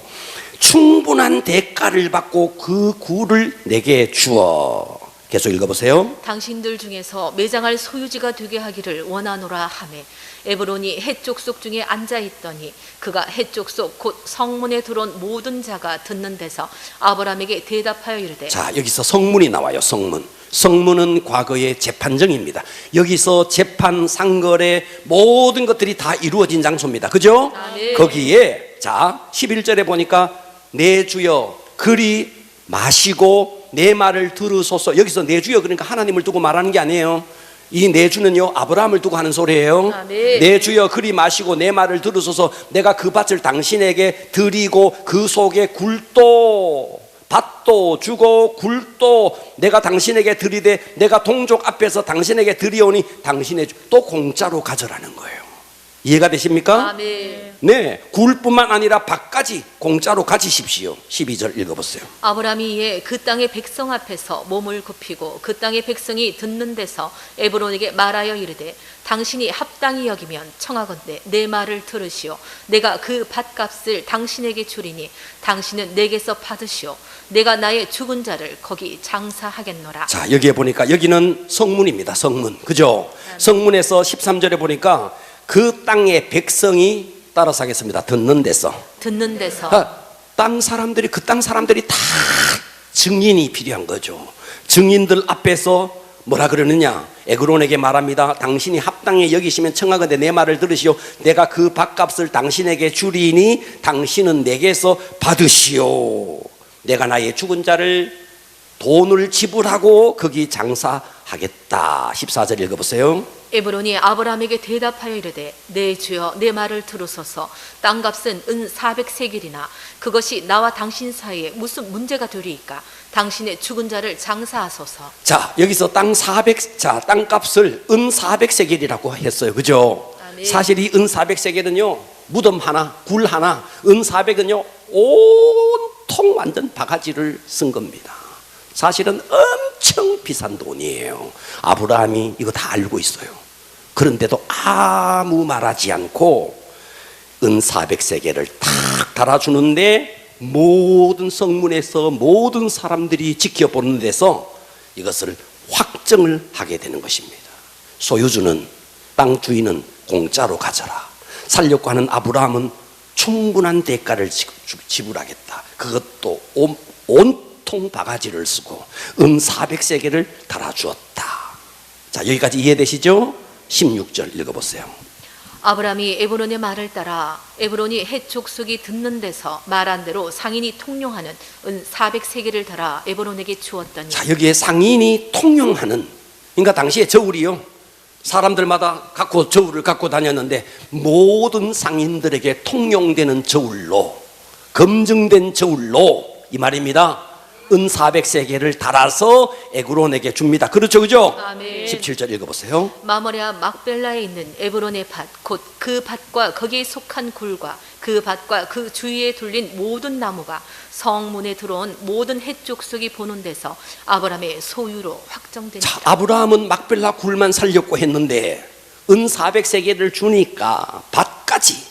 충분한 대가를 받고 그 굴을 내게 주어. 계속 읽어보세요. 당신들 중에서 매장할 소유지가 되게 하기를 원하노라 하매 에브론이 헷 족속 중에 앉아 있더니 그가 헷 족속 곧 성문에 들어온 모든 자가 듣는 데서 아브라함에게 대답하여 이르되. 자, 여기서 성문이 나와요. 성문. 성문은 과거의 재판정입니다. 여기서 재판, 상거래 모든 것들이 다 이루어진 장소입니다. 그죠? 아멘. 거기에 자 11절에 보니까 내 주여 그리 마시고 내 말을 들으소서. 여기서 내 주여 그러니까 하나님을 두고 말하는 게 아니에요. 이 내 주는요 아브라함을 두고 하는 소리예요. 아멘. 내 주여 그리 마시고 내 말을 들으소서. 내가 그 밭을 당신에게 드리고 그 속에 굴도 밭도 주고 굴도 내가 당신에게 드리되 내가 동족 앞에서 당신에게 드리오니 당신의 또 공짜로 가져라는 거예요. 이해가 되십니까? 아멘. 네, 굴뿐만 아니라 밭까지 공짜로 가지십시오. 12절 읽어보세요. 아브라함이 이에 그 땅의 백성 앞에서 몸을 굽히고 그 땅의 백성이 듣는 데서 에브론에게 말하여 이르되 당신이 합당히 여기면 청하건대 내 말을 들으시오. 내가 그 밭값을 당신에게 주리니 당신은 내게서 받으시오. 내가 나의 죽은 자를 거기 장사하겠노라. 자, 여기에 보니까 여기는 성문입니다. 성문. 그죠? 성문에서 13절에 보니까 그 땅의 백성이 따라서 하겠습니다. 듣는 데서. 땅 사람들이 그 땅 사람들이 다 증인이 필요한 거죠. 증인들 앞에서 뭐라 그러느냐? 에그론에게 말합니다. 당신이 합당히 여기시면 청하건대 내 말을 들으시오. 내가 그 밭값을 당신에게 주리니 당신은 내게서 받으시오. 내가 나의 죽은 자를 돈을 지불하고 거기 장사하겠다. 14절 읽어보세요. 에브론이 아브라함에게 대답하여 이르되 내 주여 내 말을 들으소서. 땅값은 은 400세겔이나 그것이 나와 당신 사이에 무슨 문제가 되리이까. 당신의 죽은 자를 장사하소서. 자, 여기서 땅값을 은 400세겔이라고 했어요. 그죠? 아멘. 사실 이 은 400세겔은요 무덤 하나, 굴 하나, 은 400은요 온통 완전 바가지를 쓴 겁니다. 사실은 엄청 비싼 돈이에요. 아브라함이 이거 다 알고 있어요. 그런데도 아무 말하지 않고 은 400세겔을 탁 달아주는데 모든 성문에서 모든 사람들이 지켜보는 데서 이것을 확정을 하게 되는 것입니다. 소유주는, 땅 주인은 공짜로 가져라. 살려고 하는 아브라함은 충분한 대가를 지불하겠다. 그것도 온통 바가지를 쓰고 은 400세겔을 달아주었다. 자, 여기까지 이해되시죠? 16절 읽어보세요. 아브라함이 에브론의 말을 따라 에브론이 헷 족속이 듣는 데서 말한 대로 상인이 통용하는 은 400세겔을 달아 에브론에게 주었더니. 자, 여기에 상인이 통용하는, 그러니까 당시에 저울이요 사람들마다 저울을 갖고 다녔는데 모든 상인들에게 통용되는 저울로, 검증된 저울로 이 말입니다. 은 400세겔을 달아서 에그론에게 줍니다. 그렇죠, 그죠? 아멘. 17절 읽어보세요. 마머리아 막벨라에 있는 에브론의 밭, 곧 그 밭과 거기에 속한 굴과 그 밭과 그 주위에 둘린 모든 나무가 성문에 들어온 모든 헷 족속이 보는 데서 아브라함의 소유로 확정됩니다. 자, 아브라함은 막벨라 굴만 살렸고 했는데 은 400세겔을 주니까 밭까지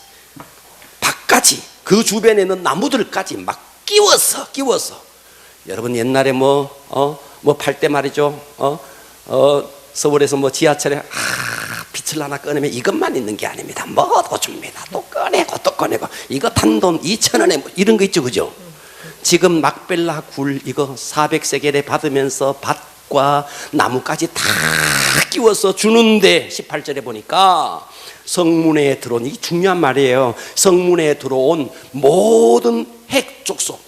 그 주변에 있는 나무들까지 막 끼워서 여러분 옛날에 뭐 팔 때 말이죠. 서울에서 뭐 지하철에 빛을 하나 꺼내면 이것만 있는 게 아닙니다. 뭐도 줍니다. 또 꺼내고 이거 단돈 2,000원에 뭐 이런 거 있죠, 그죠? 지금 막벨라 굴 이거 400세겔에 받으면서 밭과 나무까지 다 끼워서 주는데 18절에 보니까 성문에 들어온, 이 중요한 말이에요. 성문에 들어온 모든 헷 족속,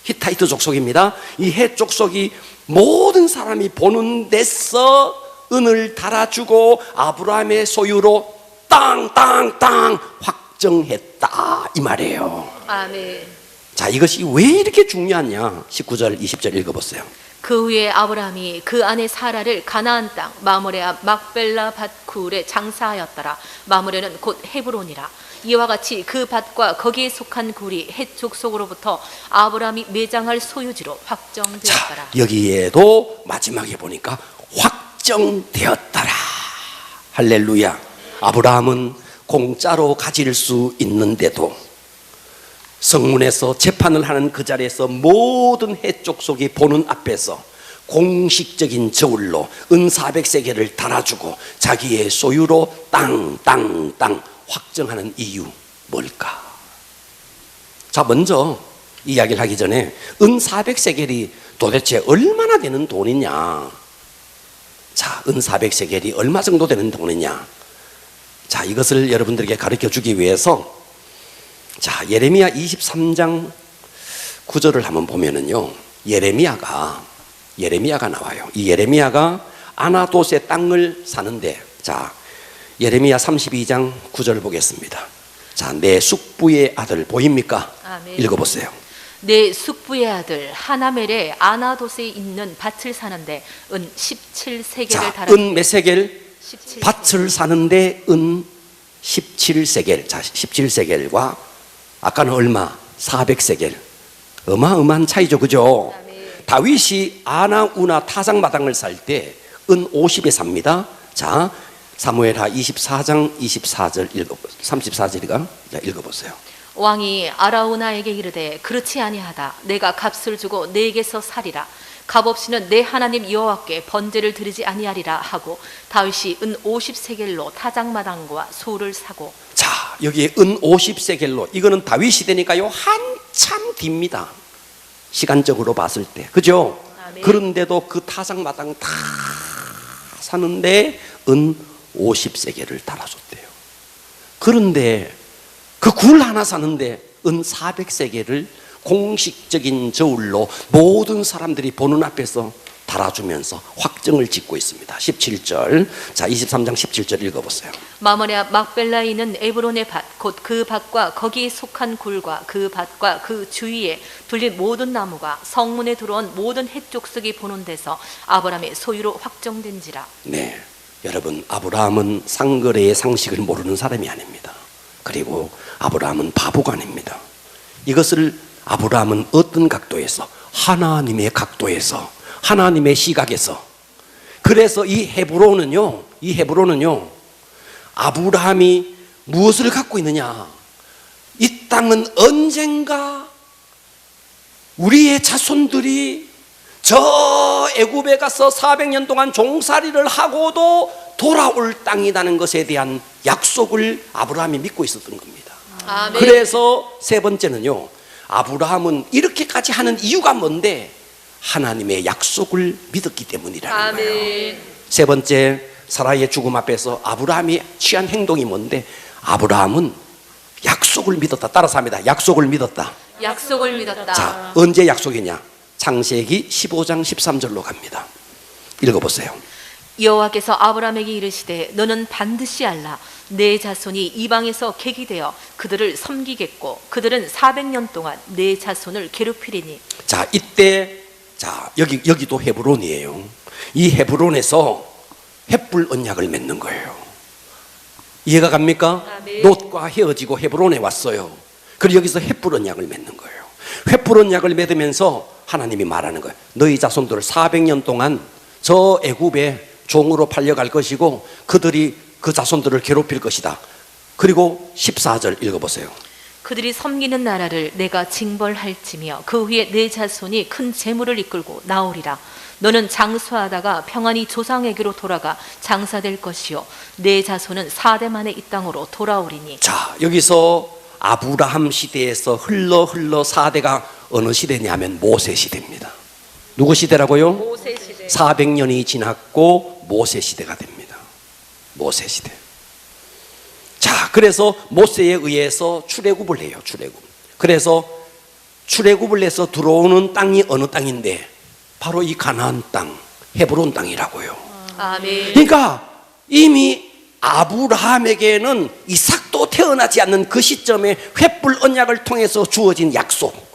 히타이트 족속입니다. 이 헷 족속이 모든 사람이 보는 데서 은을 달아주고 아브라함의 소유로 땅 확정했다 이 말이에요. 아멘. 자, 이것이 왜 이렇게 중요하냐? 19절 20절 읽어보세요. 그 후에 아브라함이 그 아내 사라를 가나안 땅 마므레 앞 막벨라 밭굴에 장사하였더라. 마므레는 곧 헤브론이라. 이와 같이 그 밭과 거기에 속한 굴이 헷 족속으로부터 아브라함이 매장할 소유지로 확정되었더라. 자, 여기에도 마지막에 보니까 확정되었더라. 할렐루야. 아브라함은 공짜로 가질 수 있는데도 성문에서 재판을 하는 그 자리에서 모든 헷 족속이 보는 앞에서 공식적인 저울로 은 400세겔을 달아주고 자기의 소유로 땅 확정하는 이유 뭘까? 자, 먼저 이야기를 하기 전에 은 400세겔이 도대체 얼마나 되는 돈이냐? 자, 은 400세겔이 얼마 정도 되는 돈이냐? 자, 이것을 여러분들에게 가르쳐 주기 위해서 자, 예레미야 23장 9절을 한번 보면은요, 예레미야가 나와요. 이 예레미야가 아나돗의 땅을 사는데, 자, 예레미야 32장 9절을 보겠습니다. 자, 내 숙부의 아들 보입니까? 아멘. 읽어보세요. 내 숙부의 아들 하나멜의 아나돗에 있는 밭을 사는데 은 17세겔을 자, 달아. 은 몇 세겔? 17. 밭을 사는데 은 17세겔. 자, 17세겔과 아까는 얼마? 400세겔. 어마어마한 차이죠, 그죠? 아멘. 다윗이 아나우나 타작마당을 살 때 은 50에 삽니다. 자, 사무엘하 24장 24절 34절이가 읽어보세요. 왕이 아라우나에게 이르되 그렇지 아니하다. 내가 값을 주고 내게서 살이라. 값 없이는 내 하나님 여호와께 번제를 드리지 아니하리라 하고 다윗이 은 50세겔로 타작마당과 소를 사고. 자, 여기에 은 50세겔로 이거는 다윗 시대니까요 한참 뒤입니다. 시간적으로 봤을 때, 그죠? 아멘. 그런데도 그 타작마당 다 사는데 은 50세겔을 달아줬대요. 그런데 그 굴 하나 사는데 은 400세겔을 공식적인 저울로 모든 사람들이 보는 앞에서 달아주면서 확정을 짓고 있습니다. 17절. 자, 23장 17절 읽어보세요. 마므레 앞 막벨라에 있는 에브론의 밭 곧 그 밭과 거기에 속한 굴과 그 밭과 그 주위에 둘린 모든 나무가 성문에 들어온 모든 헷 족속이 보는 데서 아브라함의 소유로 확정된지라. 네, 여러분, 아브라함은 상거래의 상식을 모르는 사람이 아닙니다. 그리고 아브라함은 바보가 아닙니다. 이것을 아브라함은 어떤 각도에서? 하나님의 각도에서, 하나님의 시각에서. 그래서 이 헤브론은요 아브라함이 무엇을 갖고 있느냐? 이 땅은 언젠가 우리의 자손들이 저 애굽에 가서 400년 동안 종살이를 하고도 돌아올 땅이라는 것에 대한 약속을 아브라함이 믿고 있었던 겁니다. 아멘. 그래서 세 번째는요, 아브라함은 이렇게까지 하는 이유가 뭔데? 하나님의 약속을 믿었기 때문이라는 거예요. 아멘. 세 번째, 사라의 죽음 앞에서 아브라함이 취한 행동이 뭔데? 아브라함은 약속을 믿었다. 따라서 합니다. 약속을 믿었다. 약속을 믿었다. 자, 언제 약속이냐? 창세기 15장 13절로 갑니다. 읽어보세요. 여호와께서 아브라함에게 이르시되 너는 반드시 알라. 내 자손이 이방에서 객이 되어 그들을 섬기겠고 그들은 400년 동안 내 자손을 괴롭히리니. 자, 이때 자, 여기도 헤브론이에요. 이 헤브론에서 헷불 언약을 맺는 거예요. 이해가 갑니까? 아멘. 롯과 헤어지고 헤브론에 왔어요. 그리고 여기서 헷불 언약을 맺는 거예요. 헷불 언약을 맺으면서 하나님이 말하는 거예요. 너희 자손들을 400년 동안 저 애굽에 종으로 팔려갈 것이고 그들이 그 자손들을 괴롭힐 것이다. 그리고 14절 읽어보세요. 그들이 섬기는 나라를 내가 징벌할지며 그 후에 내 자손이 큰 재물을 이끌고 나오리라. 너는 장수하다가 평안히 조상에게로 돌아가 장사될 것이요 내 자손은 4대 만에 이 땅으로 돌아오리니. 자, 여기서 아브라함 시대에서 흘러 4대가 어느 시대냐면 모세 시대입니다. 누구 시대라고요? 모세 시대. 400년이 지났고 모세 시대가 됩니다. 모세 시대. 자, 그래서 모세에 의해서 출애굽을 해요. 출애굽. 그래서 출애굽을 해서 들어오는 땅이 어느 땅인데 바로 이 가나안 땅, 헤브론 땅이라고요. 아멘. 그러니까 이미 아브라함에게는 이삭도 태어나지 않는 그 시점에 횃불 언약을 통해서 주어진 약속.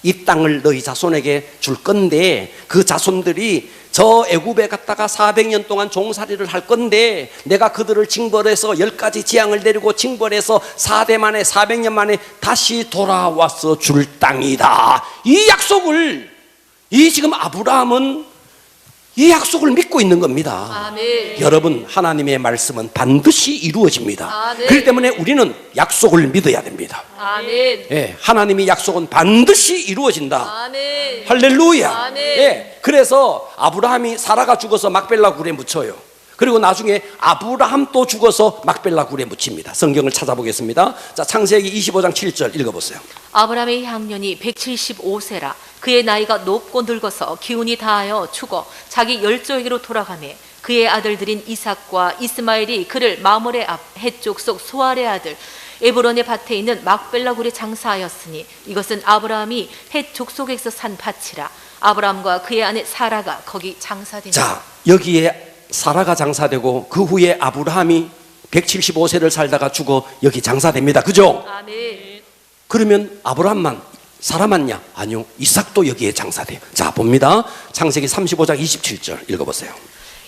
이 땅을 너희 자손에게 줄 건데 그 자손들이 저 애굽에 갔다가 400년 동안 종살이를 할 건데 내가 그들을 징벌해서 10가지 재앙을 내리고 징벌해서 4대 만에 400년 만에 다시 돌아와서 줄 땅이다. 이 약속을 이 지금 아브라함은 이 약속을 믿고 있는 겁니다. 아멘. 여러분, 하나님의 말씀은 반드시 이루어집니다. 아멘. 그렇기 때문에 우리는 약속을 믿어야 됩니다. 아멘. 예, 하나님의 약속은 반드시 이루어진다. 아멘. 할렐루야. 아멘. 예, 그래서 아브라함이 사라가 죽어서 막벨라 굴에 묻혀요. 그리고 나중에 아브라함도 죽어서 막벨라 굴에 묻힙니다. 성경을 찾아보겠습니다. 자, 창세기 25장 7절 읽어보세요. 아브라함의 향년이 175세라. 그의 나이가 높고 늙어서 기운이 다하여 죽어 자기 열조에게로 돌아가매 그의 아들들인 이삭과 이스마엘이 그를 마몰의 앞 해쪽 속 소알의 아들 에브론의 밭에 있는 막벨라 굴에 장사하였으니 이것은 아브라함이 헷 족속에서 산 밭이라. 아브라함과 그의 아내 사라가 거기 장사되니라. 자, 여기에 사라가 장사되고 그 후에 아브라함이 175세를 살다가 죽어 여기 장사됩니다. 그죠? 아멘. 그러면 아브라함만 사라만냐? 아니요, 이삭도 여기에 장사돼요. 자, 봅니다. 창세기 35장 27절 읽어보세요.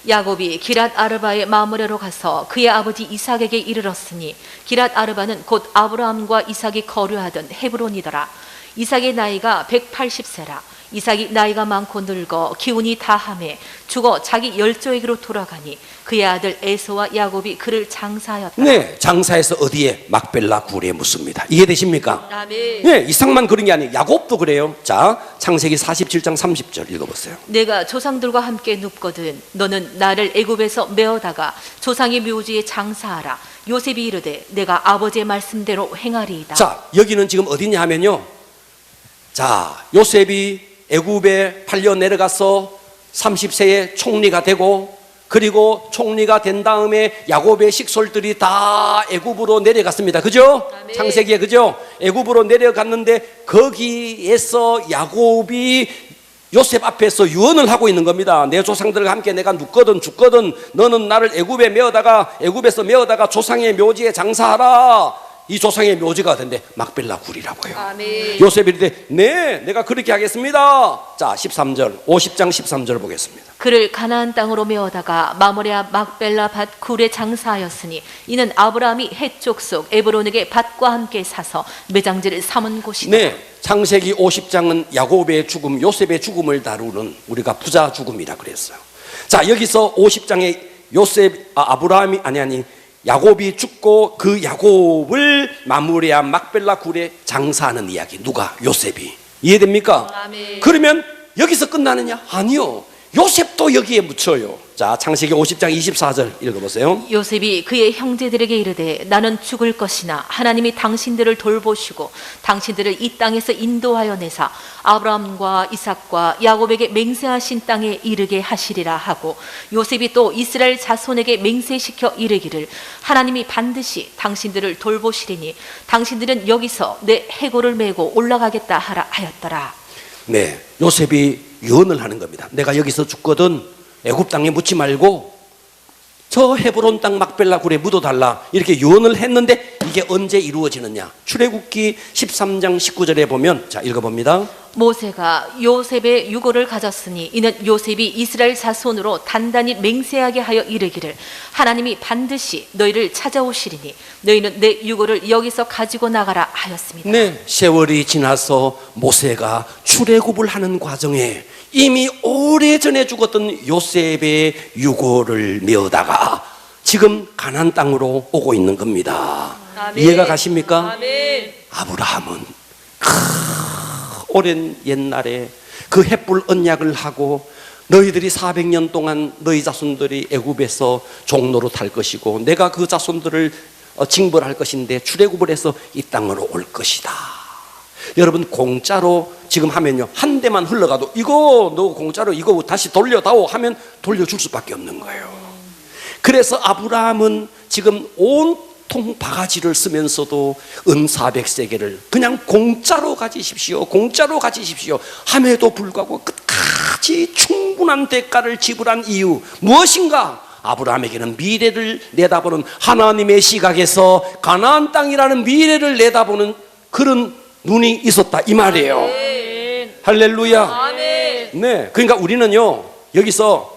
야곱이 기랏 아르바의 마므레로 가서 그의 아버지 이삭에게 이르렀으니 기랏 아르바는 곧 아브라함과 이삭이 거류하던 헤브론이더라. 이삭의 나이가 180세라. 이삭이 나이가 많고 늙어 기운이 다함에 죽어 자기 열조에게로 돌아가니 그의 아들 에서와 야곱이 그를 장사하였다. 네, 장사해서 어디에? 막벨라 굴에 묻습니다. 이해되십니까? 아멘. 네, 이삭만 그런 게 아니에요. 야곱도 그래요. 자, 창세기 47장 30절 읽어보세요. 내가 조상들과 함께 눕거든 너는 나를 애굽에서 메어다가 조상의 묘지에 장사하라. 요셉이 이르되 내가 아버지의 말씀대로 행하리이다. 자, 여기는 지금 어디냐 하면요, 자, 요셉이 애굽에 팔려 내려가서 30세에 총리가 되고 그리고 총리가 된 다음에 야곱의 식솔들이 다 애굽으로 내려갔습니다. 그죠? 아멘. 창세기에 그죠? 애굽으로 내려갔는데 거기에서 야곱이 요셉 앞에서 유언을 하고 있는 겁니다. 내 조상들과 함께 내가 눕거든 죽거든 너는 나를 애굽에서 메어다가 조상의 묘지에 장사하라. 이 조상의 묘지가 된데 막벨라 굴이라고요. 아멘. 요셉이 이르되 네, 내가 그렇게 하겠습니다. 자, 13절 50장 13절 보겠습니다. 그를 가나안 땅으로 메어다가 마모레 앞 막벨라 밭 굴에 장사하였으니 이는 아브라함이 헷쪽 속 에브론에게 밭과 함께 사서 매장지를 삼은 곳이다. 네, 창세기 50장은 야곱의 죽음, 요셉의 죽음을 다루는 우리가 부자 죽음이라 그랬어요. 자, 여기서 50장에 야곱이 죽고 그 야곱을 마무리한 막벨라 굴에 장사하는 이야기. 누가? 요셉이. 이해됩니까? 아멘. 그러면 여기서 끝나느냐? 아니요, 요셉도 여기에 묻혀요. 자, 창세기 50장 24절 읽어보세요. 요셉이 그의 형제들에게 이르되 나는 죽을 것이나 하나님이 당신들을 돌보시고 당신들을 이 땅에서 인도하여 내사 아브라함과 이삭과 야곱에게 맹세하신 땅에 이르게 하시리라 하고, 요셉이 또 이스라엘 자손에게 맹세시켜 이르기를 하나님이 반드시 당신들을 돌보시리니 당신들은 여기서 내 해골을 메고 올라가겠다 하라 하였더라. 네, 요셉이 유언을 하는 겁니다. 내가 여기서 죽거든 애굽 땅에 묻지 말고 저 헤브론 땅 막벨라 굴에 묻어달라, 이렇게 유언을 했는데 이게 언제 이루어지느냐? 출애굽기 13장 19절에 보면, 자, 읽어봅니다. 모세가 요셉의 유고를 가졌으니 이는 요셉이 이스라엘 자손으로 단단히 맹세하게 하여 이르기를 하나님이 반드시 너희를 찾아오시리니 너희는 내 유고를 여기서 가지고 나가라 하였습니다. 네, 세월이 지나서 모세가 출애굽을 하는 과정에 이미 오래전에 죽었던 요셉의 유고를 메어다가 지금 가나안 땅으로 오고 있는 겁니다. 아멘. 이해가 가십니까? 아멘. 아브라함은 오랜 옛날에 그 햇불 언약을 하고 너희들이 400년 동안 너희 자손들이 애굽에서 종로로 탈 것이고 내가 그 자손들을 징벌할 것인데 출애굽을 해서 이 땅으로 올 것이다. 여러분, 공짜로 지금 하면요, 한 대만 흘러가도 이거 너 공짜로 이거 다시 돌려다오 하면 돌려줄 수밖에 없는 거예요. 그래서 아브라함은 지금 온통 온통 바가지를 쓰면서도 은 400세겔을 그냥 공짜로 가지십시오, 공짜로 가지십시오 함에도 불구하고 끝까지 충분한 대가를 지불한 이유 무엇인가? 아브라함에게는 미래를 내다보는, 하나님의 시각에서 가나안 땅이라는 미래를 내다보는 그런 눈이 있었다 이 말이에요. 아멘. 할렐루야. 아멘. 네, 그러니까 우리는요 여기서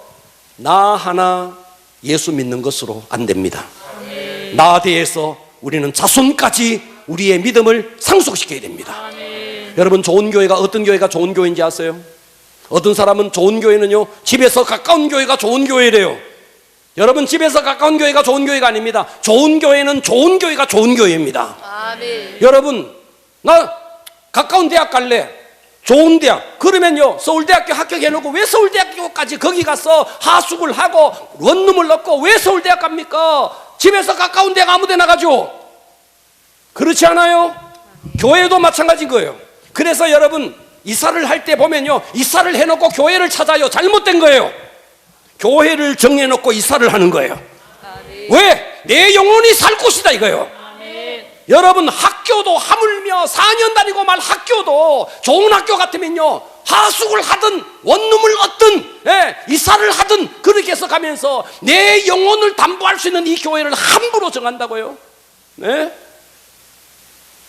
나 하나 예수 믿는 것으로 안 됩니다. 나 대해서 우리는 자손까지 우리의 믿음을 상속시켜야 됩니다. 여러분, 좋은 교회가 어떤 교회가 좋은 교회인지 아세요? 어떤 사람은 좋은 교회는요 집에서 가까운 교회가 좋은 교회래요. 여러분, 집에서 가까운 교회가 좋은 교회가 아닙니다. 좋은 교회는 좋은 교회가 좋은 교회입니다. 아멘. 여러분, 나 가까운 대학 갈래, 좋은 대학, 그러면요 서울대학교 합격해놓고 왜 서울대학교까지 거기 가서 하숙을 하고 원룸을 넣고 왜 서울대학 갑니까? 집에서 가까운 대학 아무 데나 가죠. 그렇지 않아요? 교회도 마찬가지인 거예요. 그래서 여러분, 이사를 할 때 보면요 이사를 해놓고 교회를 찾아요. 잘못된 거예요. 교회를 정해놓고 이사를 하는 거예요. 왜? 내 영혼이 살 곳이다 이거예요. 여러분, 학교도 하물며 4년 다니고 말 학교도 좋은 학교 같으면요 하숙을 하든 원룸을 얻든 이사를 하든 그렇게 해서 가면서 내 영혼을 담보할 수 있는 이 교회를 함부로 정한다고요. 네?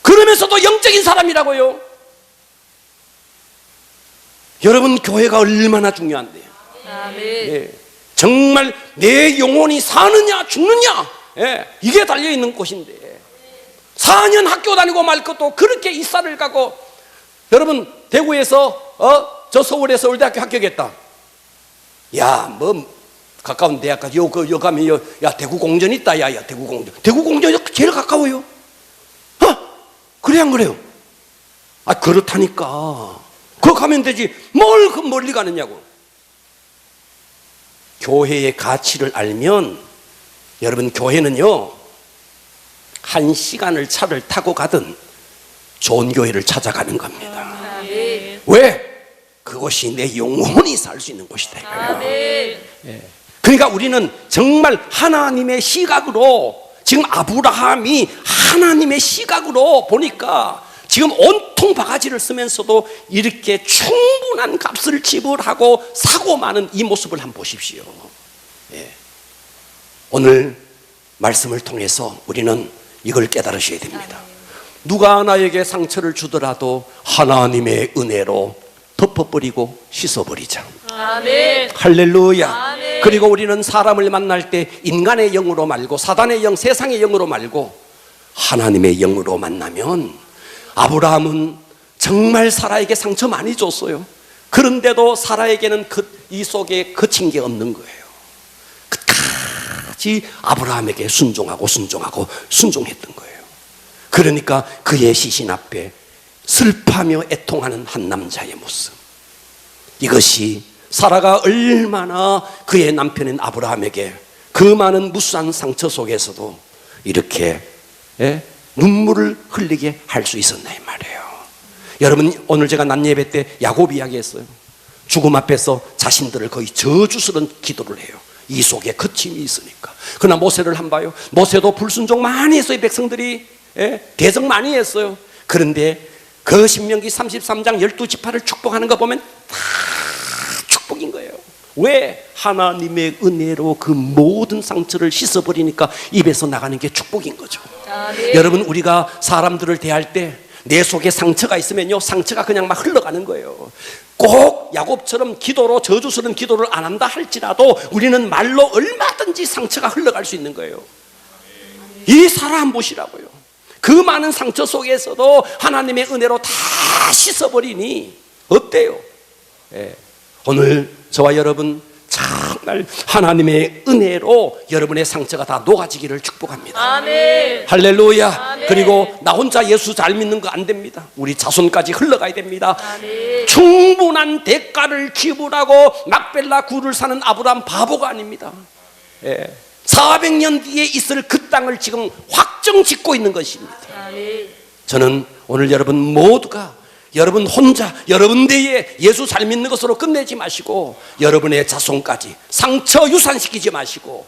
그러면서도 영적인 사람이라고요. 여러분, 교회가 얼마나 중요한데요. 아멘. 예, 정말 내 영혼이 사느냐 죽느냐, 이게 달려있는 곳인데 4년 학교 다니고 말 것도 그렇게 이사를 가고, 여러분 대구에서 저 서울에 서울대학교 합격했다. 야, 뭐 가까운 대학까지 요 가면 야 대구 공전 있다. 야 대구 공전이 제일 가까워요. 그래 안 그래요? 아, 그렇다니까. 그거 가면 되지 뭘 그 멀리 가느냐고. 교회의 가치를 알면 여러분, 교회는요 1시간을 차를 타고 가든 좋은 교회를 찾아가는 겁니다. 아멘. 왜? 그것이 내 영혼이 살 수 있는 곳이다 이거예요. 아멘. 그러니까 우리는 정말 하나님의 시각으로, 지금 아브라함이 하나님의 시각으로 보니까 지금 온통 바가지를 쓰면서도 이렇게 충분한 값을 지불하고 사고 많은 이 모습을 한번 보십시오. 오늘 말씀을 통해서 우리는 이걸 깨달으셔야 됩니다. 누가 나에게 상처를 주더라도 하나님의 은혜로 덮어버리고 씻어버리자. 아멘. 할렐루야. 아멘. 그리고 우리는 사람을 만날 때 인간의 영으로 말고, 사단의 영, 세상의 영으로 말고 하나님의 영으로 만나면, 아브라함은 정말 사라에게 상처 많이 줬어요. 그런데도 사라에게는 이 속에 거친 게 없는 거예요. 끝까지 아브라함에게 순종했던 거예요. 그러니까 그의 시신 앞에 슬퍼하며 애통하는 한 남자의 모습, 이것이 사라가 얼마나 그의 남편인 아브라함에게 그 많은 무수한 상처 속에서도 이렇게 눈물을 흘리게 할 수 있었나 이 말이에요. 여러분, 오늘 제가 낮 예배 때 야곱 이야기했어요. 죽음 앞에서 자신들을 거의 저주스러운 기도를 해요. 이 속에 거침이 있으니까. 그러나 모세를 한번 봐요. 모세도 불순종 많이 했어요. 백성들이 대적 많이 했어요. 그런데 그 신명기 33장 12지파를 축복하는 거 보면 다 축복인 거예요. 왜? 하나님의 은혜로 그 모든 상처를 씻어버리니까 입에서 나가는 게 축복인 거죠. 아멘. 여러분, 우리가 사람들을 대할 때 내 속에 상처가 있으면요 상처가 그냥 막 흘러가는 거예요. 꼭 야곱처럼 기도로, 저주스러운 기도를 안 한다 할지라도 우리는 말로 얼마든지 상처가 흘러갈 수 있는 거예요. 이 사람 보시라고요. 그 많은 상처 속에서도 하나님의 은혜로 다 씻어버리니 어때요? 오늘 저와 여러분 정말 하나님의 은혜로 여러분의 상처가 다 녹아지기를 축복합니다. 아멘. 할렐루야. 아멘. 그리고 나 혼자 예수 잘 믿는 거 안 됩니다. 우리 자손까지 흘러가야 됩니다. 아멘. 충분한 대가를 지불하고 막벨라 굴을 사는 아브라함 바보가 아닙니다. 400년 뒤에 있을 그 땅을 지금 확정 짓고 있는 것입니다. 아멘. 저는 오늘 여러분 모두가 여러분 혼자 여러분 대에 예수 잘 믿는 것으로 끝내지 마시고 여러분의 자손까지 상처 유산시키지 마시고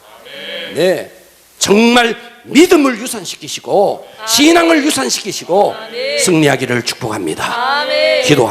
정말 믿음을 유산시키시고 신앙을 유산시키시고 승리하기를 축복합니다. 아멘. 기도합니다.